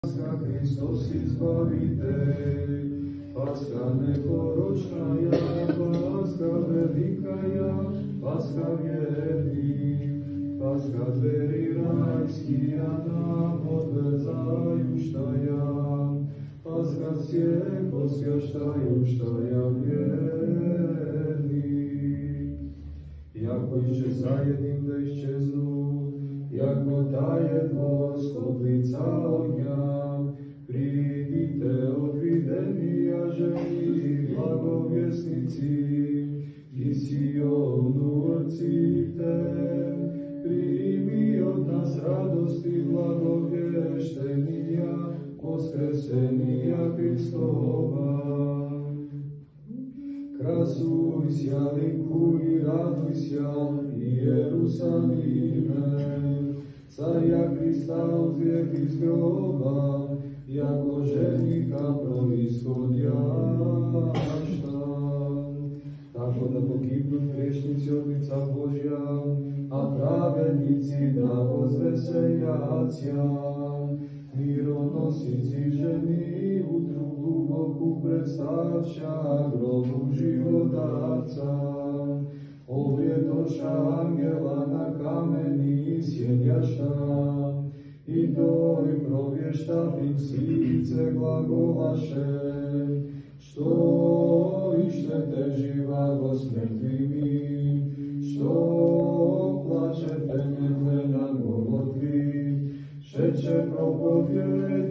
Paska Hristos Izbavitelj, Paska neporočnaja, Paska velikaja, Paska vjernih, Paska dveri rajskija nam odvezaju štaja, Paska svijek osvjaštaju štaja vjernih. Jako išće zajednim da iščeznu, jako daje voz od lica ognja, pridite odvideni, a ženi blagovjesnici, i Sionu orcite, primi od nas radosti blagovještenija, voskresenija Hristova. Krasuj sja, likuj, raduj sja, i Jerusalime, carja Hrista uzvijek iz groba, jako ženika proishodjašta. Tako da pogibnu grešnici od lica Božja, a pravednici da vozveseljacija. Mironosici ženi utru duboku predstavša grobu živodarca. Ovjetoša angela na kameni sjedjašta, i toj provještavim slice glagolaše, što ištete živago s mrtvimi, što plačete mrtve na Golgoti, šeće propovjed